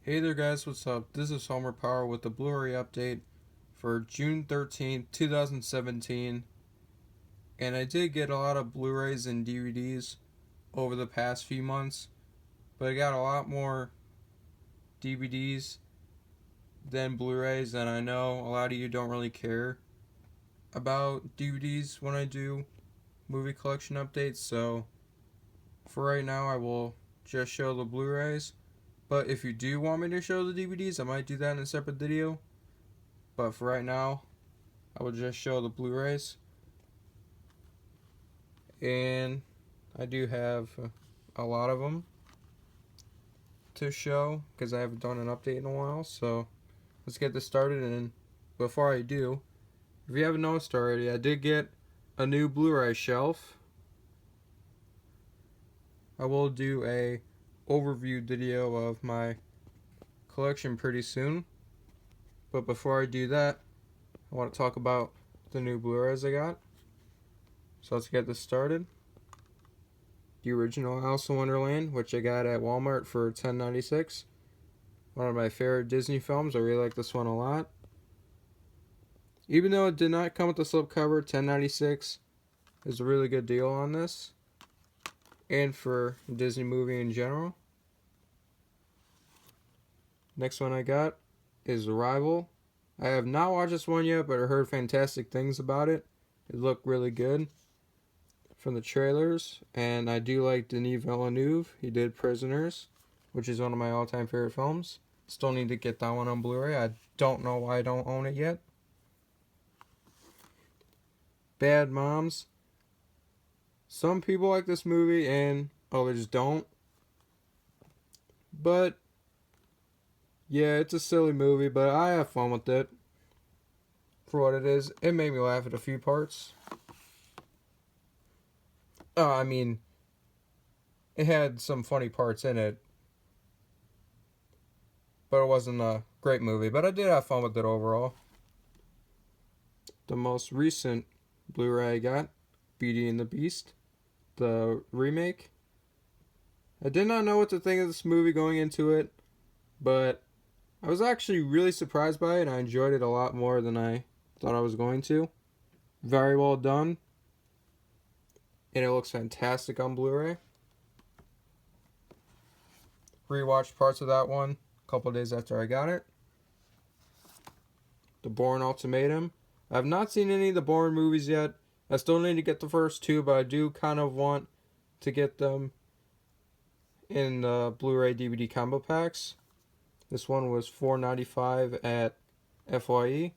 Hey there guys, what's up? This is Homer Power with the Blu-ray update for June 13th, 2017. And I did get a lot of Blu-rays and DVDs over the past few months, but I got a lot more DVDs than Blu-rays, and I know a lot of you don't really care about DVDs when I do movie collection updates, so for right now I will just show the Blu-rays. But if you do want me to show the DVDs, I might do that in a separate video. But for right now, I will just show the Blu-rays. And I do have a lot of them to show because I haven't done an update in a while. So let's get this started. And before I do, if you haven't noticed already, I did get a new Blu-ray shelf. I will do a overview video of my collection pretty soon. But before I do that, I want to talk about the new Blu-rays I got. So let's get this started. The original Alice in Wonderland, which I got at Walmart for $10.96. One of my favorite Disney films. I really like this one a lot. Even though it did not come with the slipcover, $10.96 is a really good deal on this. And for a Disney movie in general. Next one I got is Arrival. I have not watched this one yet, but I heard fantastic things about it. It looked really good from the trailers, and I do like Denis Villeneuve. He did Prisoners, which is one of my all-time favorite films. Still need to get that one on Blu-ray. I don't know why I don't own it yet. Bad Moms. Some people like this movie and others don't. But yeah, it's a silly movie, but I have fun with it. For what it is, it made me laugh at a few parts. It had some funny parts in it, but it wasn't a great movie. But I did have fun with it overall. The most recent Blu-ray I got, Beauty and the Beast, the remake. I did not know what to think of this movie going into it, but I was actually really surprised by it. I enjoyed it a lot more than I thought I was going to. Very well done. And it looks fantastic on Blu-ray. Rewatched parts of that one a couple days after I got it. The Bourne Ultimatum. I have not seen any of the Bourne movies yet. I still need to get the first two, but I do kind of want to get them in the Blu-ray DVD combo packs. This one was $4.95 at FYE.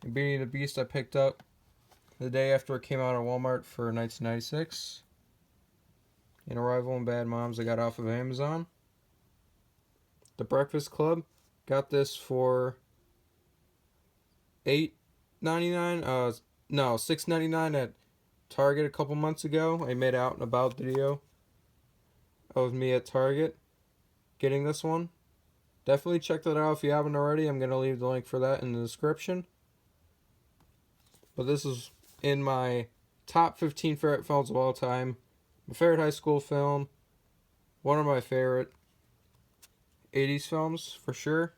And Beauty and the Beast I picked up the day after it came out at Walmart for $19.96. And Arrival and Bad Moms I got off of Amazon. The Breakfast Club, got this for $8.99. No, $6.99 at Target a couple months ago. I made out and about video of me at Target getting this one. Definitely check that out if you haven't already. I'm going to leave the link for that in the description. But this is in my top 15 favorite films of all time. My favorite high school film. One of my favorite 80s films, for sure.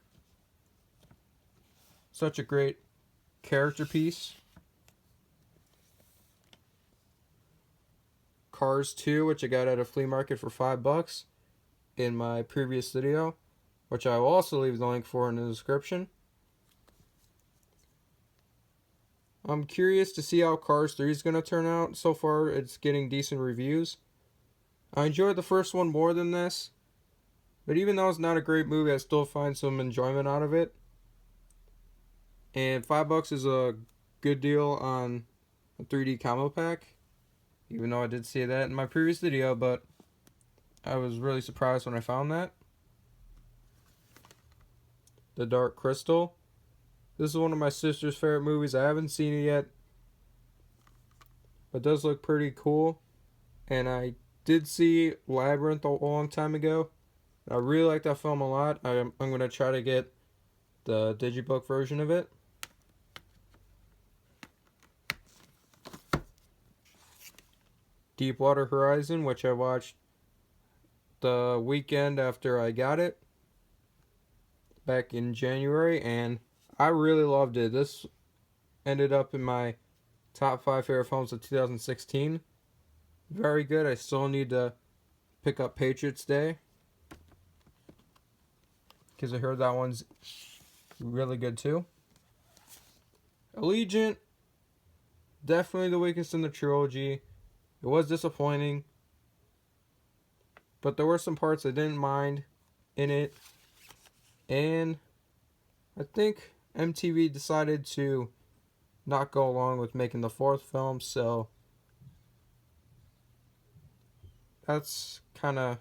Such a great character piece. Cars 2, which I got at a flea market for $5 in my previous video, which I will also leave the link for in the description. I'm curious to see how Cars 3 is going to turn out. So far, it's getting decent reviews. I enjoyed the first one more than this, but even though it's not a great movie, I still find some enjoyment out of it. And $5 is a good deal on a 3D combo pack, even though I did say that in my previous video, but I was really surprised when I found that. The Dark Crystal. This is one of my sister's favorite movies. I haven't seen it yet, but it does look pretty cool. And I did see Labyrinth a long time ago. I really like that film a lot. I'm going to try to get the digibook version of it. Deepwater Horizon, which I watched the weekend after I got it. back in January, and I really loved it. This ended up in my top 5 favorite films of 2016. Very good. I still need to pick up Patriots Day, because I heard that one's really good too. Allegiant, definitely the weakest in the trilogy. It was disappointing, but there were some parts I didn't mind in it. And I think MTV decided to not go along with making the 4th film, so that's kind of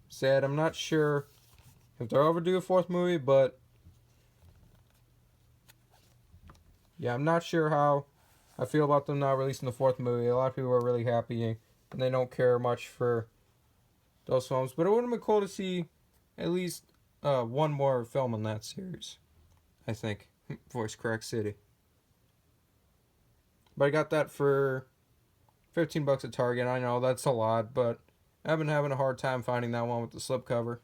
sad. I'm not sure if they'll ever do a 4th movie, but yeah, I'm not sure how I feel about them not releasing the 4th movie. A lot of people are really happy, and they don't care much for those films. But it would have been cool to see at least one more film in that series, I think. Voice Crack City. But I got that for $15 at Target. I know that's a lot, but I've been having a hard time finding that one with the slipcover.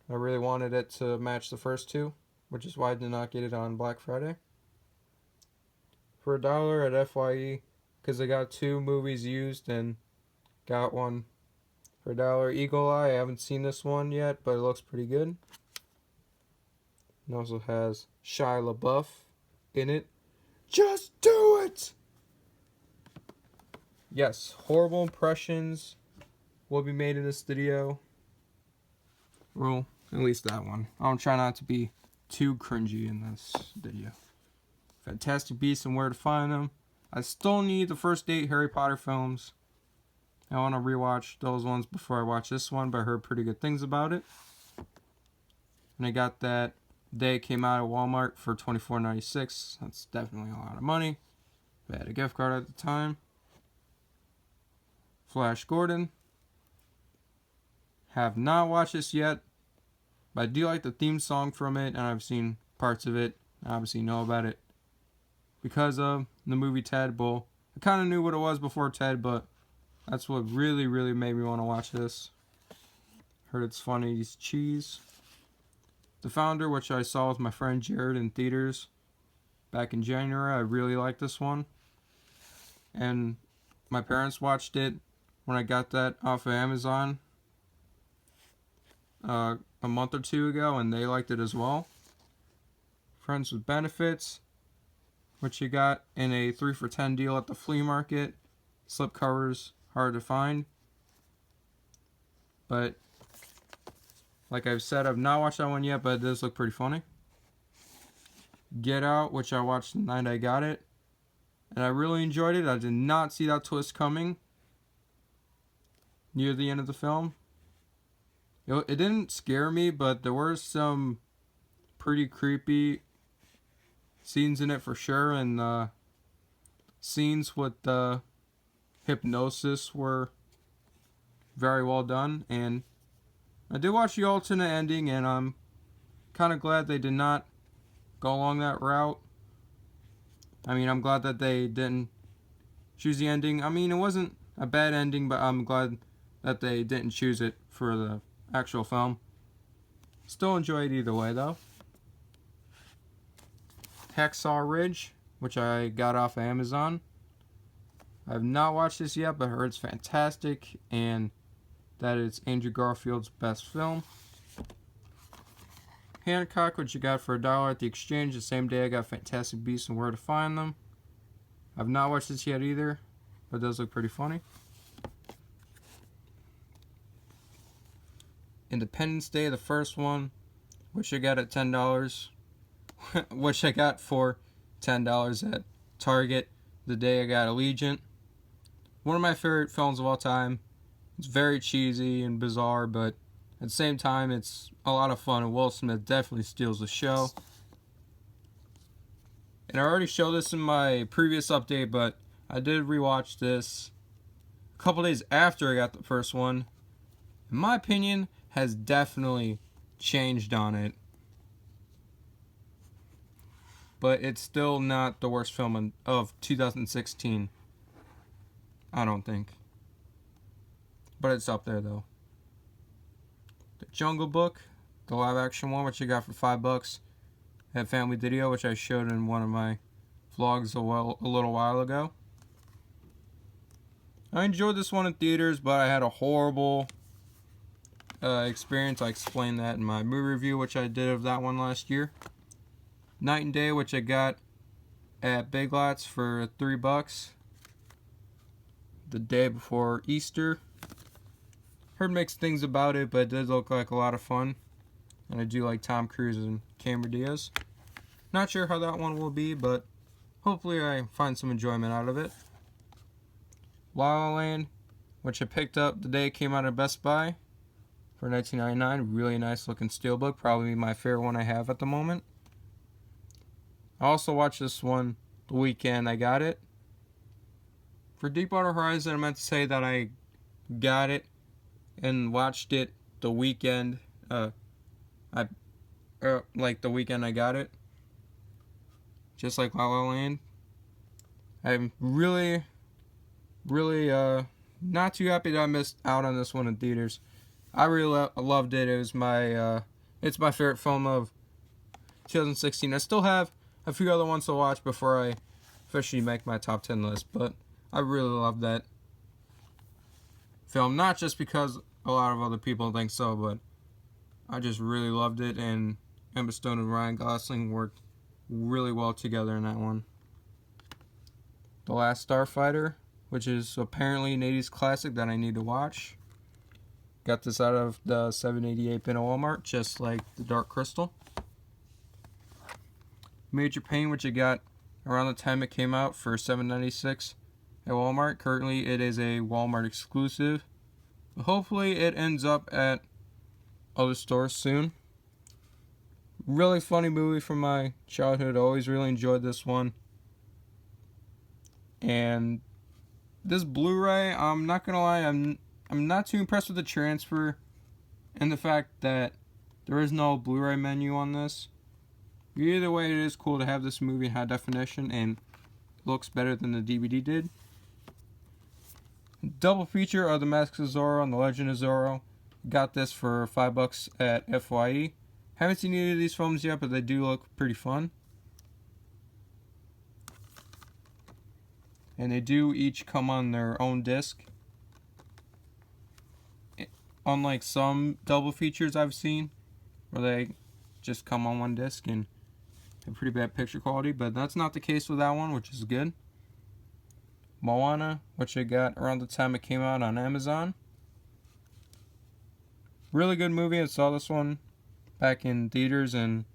I really wanted it to match the first 2, which is why I did not get it on Black Friday. For $1 at FYE, because I got 2 movies used and got one for $1. Eagle Eye, I haven't seen this one yet, but it looks pretty good. It also has Shia LaBeouf in it. Just do it! Yes, horrible impressions will be made in this video. Well, at least that one. I'll try not to be too cringy in this video. Fantastic Beasts and Where to Find Them. I still need the first 8 Harry Potter films. I want to rewatch those ones before I watch this one, but I heard pretty good things about it. And I got that day it came out at Walmart for $24.96. That's definitely a lot of money. I had a gift card at the time. Flash Gordon. Have not watched this yet, but I do like the theme song from it, and I've seen parts of it. I obviously know about it because of the movie Ted. Bull. I kind of knew what it was before Ted, but that's what really, really made me want to watch this. Heard it's funny. It's cheese. The Founder, which I saw with my friend Jared in theaters back in January. I really liked this one. And my parents watched it when I got that off of Amazon a month or 2 ago, and they liked it as well. Friends with Benefits, which you got in a 3 for $10 deal at the flea market. Slipcovers hard to find, but like I've said, I've not watched that one yet, but it does look pretty funny. Get Out, which I watched the night I got it, and I really enjoyed it. I did not see that twist coming near the end of the film. It didn't scare me, but there were some pretty creepy scenes in it for sure, and scenes with the hypnosis were very well done. And I did watch the alternate ending, and I'm kind of glad they did not go along that route. I mean, I'm glad that they didn't choose the ending. I mean, it wasn't a bad ending, but I'm glad that they didn't choose it for the actual film. Still enjoy it either way, though. Hacksaw Ridge, which I got off of Amazon. I have not watched this yet, but I heard it's fantastic and that it's Andrew Garfield's best film. Hancock, which you got for $1 at the exchange. The same day I got Fantastic Beasts and Where to Find Them. I've not watched this yet either, but it does look pretty funny. Independence Day, the first one, which I got at $10, which I got for $10 at Target the day I got Allegiant. One of my favorite films of all time. It's very cheesy and bizarre, but at the same time, it's a lot of fun, and Will Smith definitely steals the show. And I already showed this in my previous update, but I did rewatch this a couple days after I got the first one. In my opinion, has definitely changed on it. But it's still not the worst film of 2016. I don't think. But it's up there, though. The Jungle Book, the live action one, which I got for $5 at Family Video, which I showed in one of my vlogs a little while ago. I enjoyed this one in theaters, but I had a horrible experience. I explained that in my movie review, which I did of that one last year. Night and Day, which I got at Big Lots for $3 the day before Easter. Heard mixed things about it, but it did look like a lot of fun. And I do like Tom Cruise and Cameron Diaz. Not sure how that one will be, but hopefully I find some enjoyment out of it. La La Land, which I picked up the day it came out at Best Buy for $19.99. Really nice looking steelbook. Probably my favorite one I have at the moment. I also watched this one the weekend I got it. For Deepwater Horizon, I meant to say that I got it and watched it the weekend. Like the weekend I got it. Just like La La Land. I'm really not too happy that I missed out on this one in theaters. I really loved it. It was it's my favorite film of 2016. I still have a few other ones to watch before I officially make my top 10 list, but I really loved that film. Not just because a lot of other people think so, but I just really loved it, and Emma Stone and Ryan Gosling worked really well together in that one. The Last Starfighter, which is apparently an 80s classic that I need to watch. Got this out of the 788 bin at Walmart, just like The Dark Crystal. Major Pain, which I got around the time it came out for $7.96 at Walmart. Currently, it is a Walmart exclusive. But hopefully, it ends up at other stores soon. Really funny movie from my childhood. Always really enjoyed this one. And this Blu-ray, I'm not gonna lie, I'm not too impressed with the transfer and the fact that there is no Blu-ray menu on this. Either way, it is cool to have this movie in high definition and looks better than the DVD did. Double feature of The Mask of Zorro and The Legend of Zorro. Got this for $5 at FYE. Haven't seen any of these films yet, but they do look pretty fun. And they do each come on their own disc. Unlike some double features I've seen, where they just come on one disc and have pretty bad picture quality, but that's not the case with that one, which is good. Moana, which I got around the time it came out on Amazon. Really good movie. I saw this one back in theaters in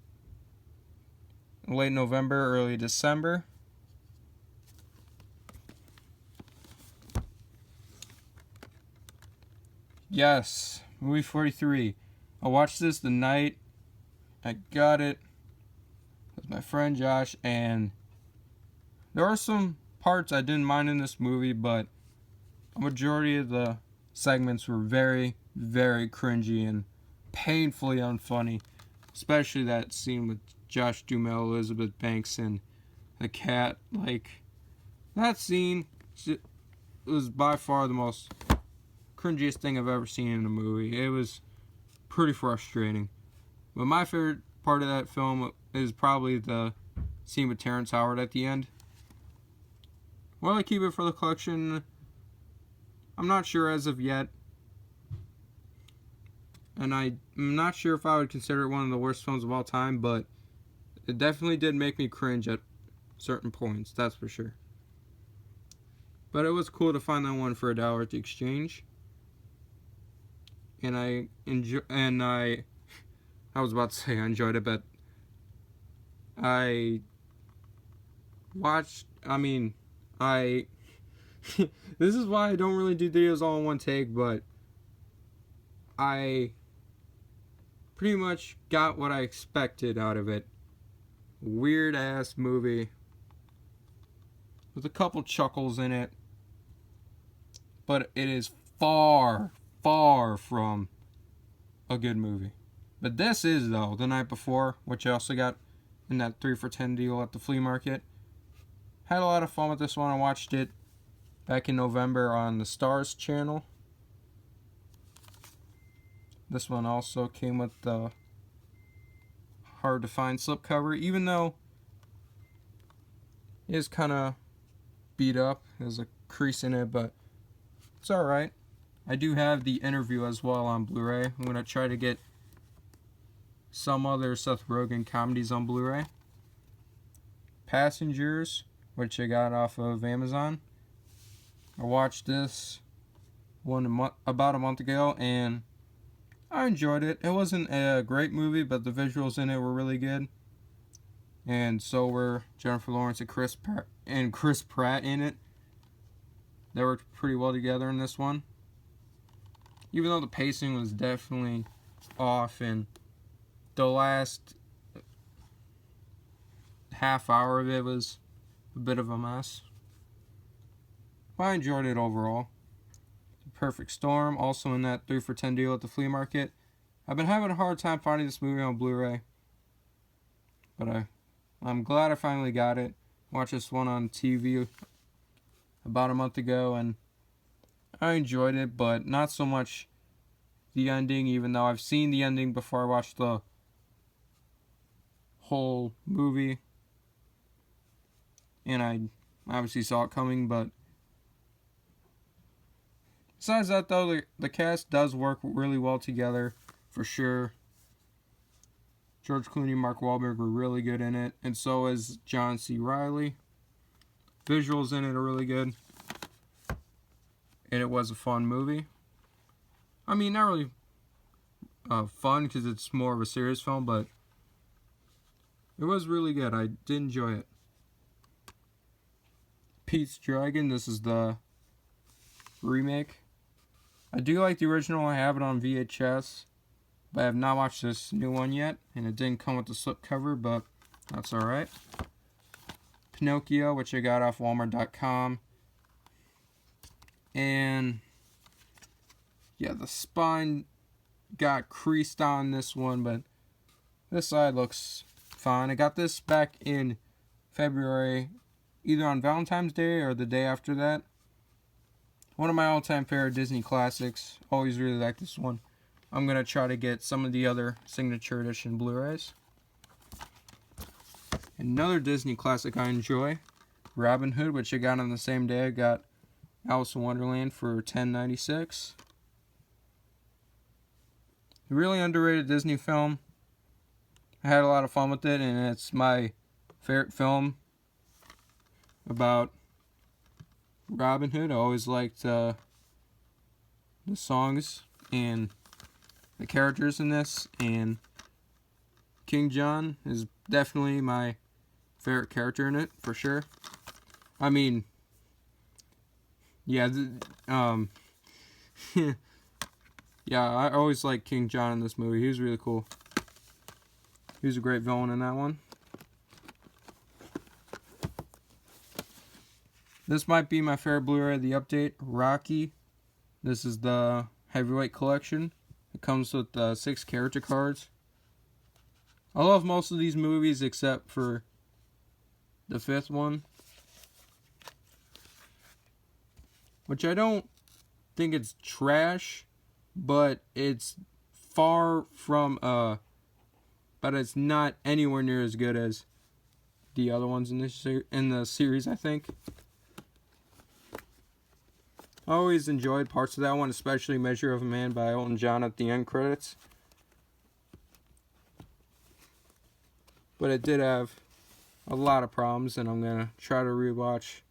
late November, early December. Yes, movie 43. I watched this the night I got it with my friend Josh, and there are some parts I didn't mind in this movie, but a majority of the segments were very, very cringy and painfully unfunny. Especially that scene with Josh Duhamel, Elizabeth Banks, and the cat. Like, that scene was by far the most cringiest thing I've ever seen in a movie. It was pretty frustrating. But my favorite part of that film is probably the scene with Terrence Howard at the end. Will I keep it for the collection? I'm not sure as of yet. And I'm not sure if I would consider it one of the worst films of all time, but it definitely did make me cringe at certain points, that's for sure. But it was cool to find that one for $1 at the exchange. And I was about to say I enjoyed it, but this is why I don't really do videos all in one take, but I pretty much got what I expected out of it. Weird ass movie with a couple chuckles in it, but it is far from a good movie. But this is, though, The Night Before, which I also got in that 3 for $10 deal at the flea market. Had a lot of fun with this one. I watched it back in November on the Stars channel. This one also came with the hard to find slipcover, even though it is kind of beat up. There's a crease in it, but it's alright. I do have the interview as well on Blu-ray. I'm going to try to get some other Seth Rogen comedies on Blu-ray. Passengers, which I got off of Amazon. I watched this one about a month ago, and I enjoyed it. It wasn't a great movie, but the visuals in it were really good. And so were Jennifer Lawrence and Chris Pratt in it. They worked pretty well together in this one. Even though the pacing was definitely off, and the last half hour of it was a bit of a mess. But I enjoyed it overall. The Perfect Storm, also in that 3 for $10 deal at the flea market. I've been having a hard time finding this movie on Blu-ray, but I'm glad I finally got it. Watched this one on TV about a month ago, and I enjoyed it, but not so much the ending, even though I've seen the ending before I watched the whole movie. And I obviously saw it coming, but besides that, though, the cast does work really well together, for sure. George Clooney and Mark Wahlberg were really good in it, and so is John C. Reilly. Visuals in it are really good, and it was a fun movie. I mean, not really fun because it's more of a serious film, but it was really good. I did enjoy it. Pete's Dragon, this is the remake. I do like the original. I have it on VHS, but I have not watched this new one yet, and it didn't come with the slipcover, but that's alright. Pinocchio, which I got off Walmart.com. And yeah, the spine got creased on this one, but this side looks fine. I got this back in February, either on Valentine's Day or the day after that. One of my all-time favorite Disney classics. Always really liked this one. I'm going to try to get some of the other signature edition Blu-rays. Another Disney classic I enjoy, Robin Hood, which I got on the same day I got Alice in Wonderland for $10.96. A really underrated Disney film. I had a lot of fun with it, and it's my favorite film about Robin Hood. I always liked the songs and the characters in this, and King John is definitely my favorite character in it, for sure. I mean, yeah, yeah, I always liked King John in this movie. He was really cool. He was a great villain in that one. This might be my favorite Blu-ray of the update, Rocky. This is the heavyweight collection. It comes with 6 character cards. I love most of these movies except for the 5th one, which I don't think it's trash, but it's far from but it's not anywhere near as good as the other ones in the series, I think. I always enjoyed parts of that one, especially Measure of a Man by Elton John at the end credits. But it did have a lot of problems, and I'm going to try to rewatch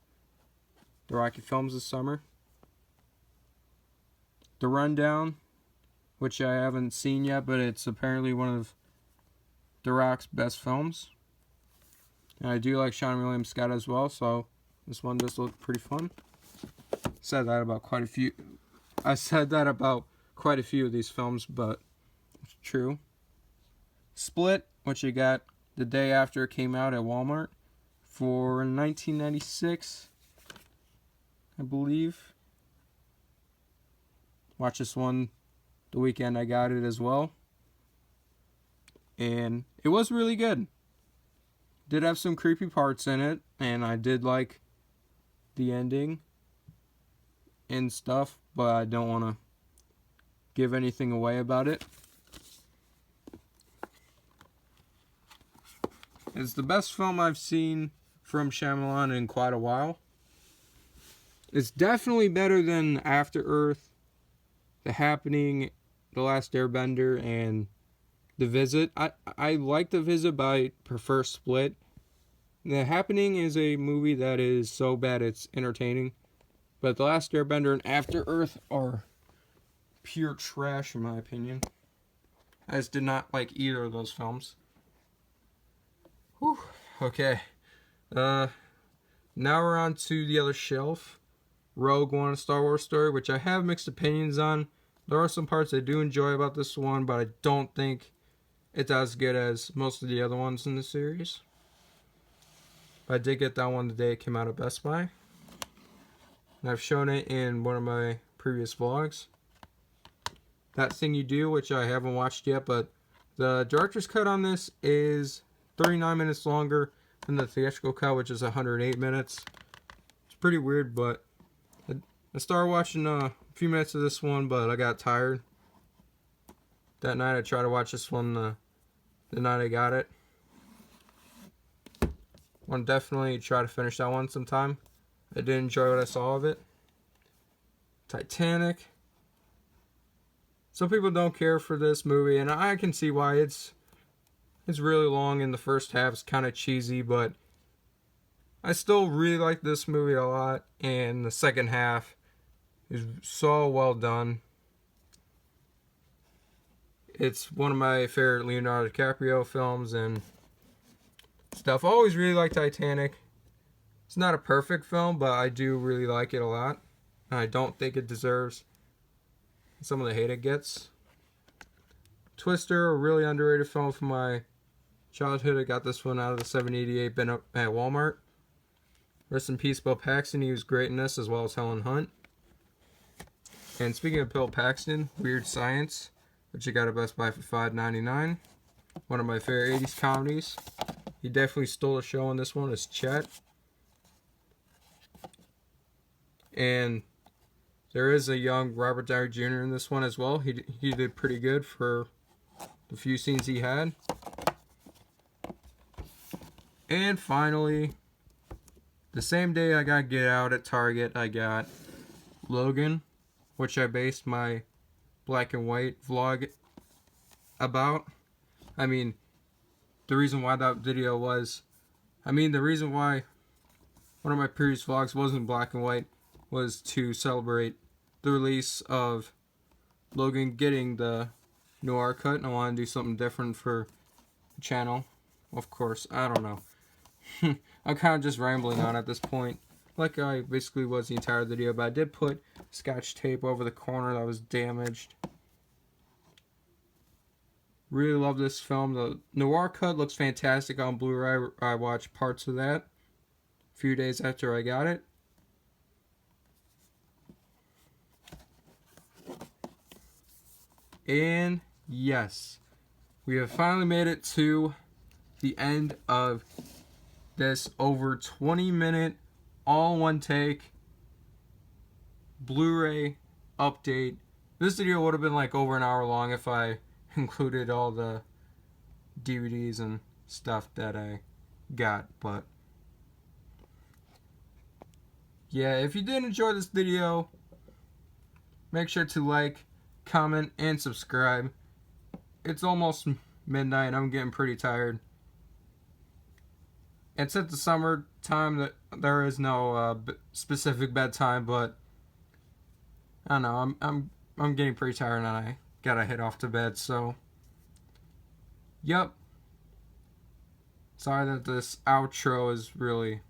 the Rocky films this summer. The Rundown, which I haven't seen yet, but it's apparently one of The Rock's best films. And I do like Sean William Scott as well, so this one does look pretty fun. I said that about quite a few of these films, but it's true. Split, which you got the day after it came out at Walmart for $19.96, I believe. Watch this one the weekend I got it as well, and it was really good. Did have some creepy parts in it, and I did like the ending and stuff, but I don't want to give anything away about it. It's the best film I've seen from Shyamalan in quite a while. It's definitely better than After Earth, The Happening, The Last Airbender, and The Visit. I like The Visit, but I prefer Split. The Happening is a movie that is so bad it's entertaining. But The Last Airbender and After Earth are pure trash in my opinion. I just did not like either of those films. Whew. Okay. Now we're on to the other shelf. Rogue One, A Star Wars Story, which I have mixed opinions on. There are some parts I do enjoy about this one, but I don't think it's as good as most of the other ones in the series. But I did get that one the day it came out at Best Buy. And I've shown it in one of my previous vlogs. That Thing You Do, which I haven't watched yet, but the director's cut on this is 39 minutes longer than the theatrical cut, which is 108 minutes. It's pretty weird, but I started watching a few minutes of this one, but I got tired. That night I tried to watch this one the night I got it. Want to definitely try to finish that one sometime. I did enjoy what I saw of it. Titanic. Some people don't care for this movie, and I can see why. It's really long in the first half. It's kind of cheesy, but I still really like this movie a lot, and the second half is so well done. It's one of my favorite Leonardo DiCaprio films and stuff. I always really liked Titanic. It's not a perfect film, but I do really like it a lot. And I don't think it deserves some of the hate it gets. Twister, a really underrated film from my childhood. I got this one out of the 788 bin at Walmart. Rest in peace, Bill Paxton. He was great in this, as well as Helen Hunt. And speaking of Bill Paxton, Weird Science, which I got at Best Buy for $5.99. One of my favorite 80s comedies. He definitely stole the show on this one as Chet. And there is a young Robert Downey Jr. in this one as well. He did pretty good for the few scenes he had. And finally, the same day I got Get Out at Target, I got Logan, which I based my black and white vlog about. I mean, the reason why that video was... the reason why one of my previous vlogs wasn't black and white was to celebrate the release of Logan getting the noir cut, and I want to do something different for the channel. Of course, I don't know. I'm kind of just rambling on at this point, like I basically was the entire video, but I did put scotch tape over the corner that was damaged. Really love this film. The noir cut looks fantastic on Blu-ray. I watched parts of that a few days after I got it. And yes, we have finally made it to the end of this over 20-minute, all one take Blu-ray update. This video would have been like over an hour long if I included all the DVDs and stuff that I got, but yeah, if you did enjoy this video, make sure to like, comment, and subscribe. It's almost midnight and I'm getting pretty tired. And since the summer time, there is no specific bedtime, but I don't know, I'm getting pretty tired and I gotta head off to bed. So, yep. Sorry that this outro is really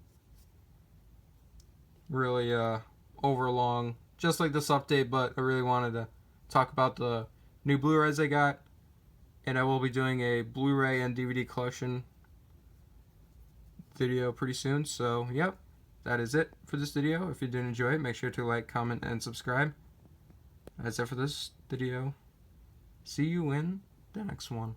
overlong, just like this update. But I really wanted to talk about the new Blu-rays I got, and I will be doing a Blu-ray and DVD collection video pretty soon. So yep, that is it for this video. If you did enjoy it, make sure to like, comment, and subscribe. That's it for this video. See you in the next one.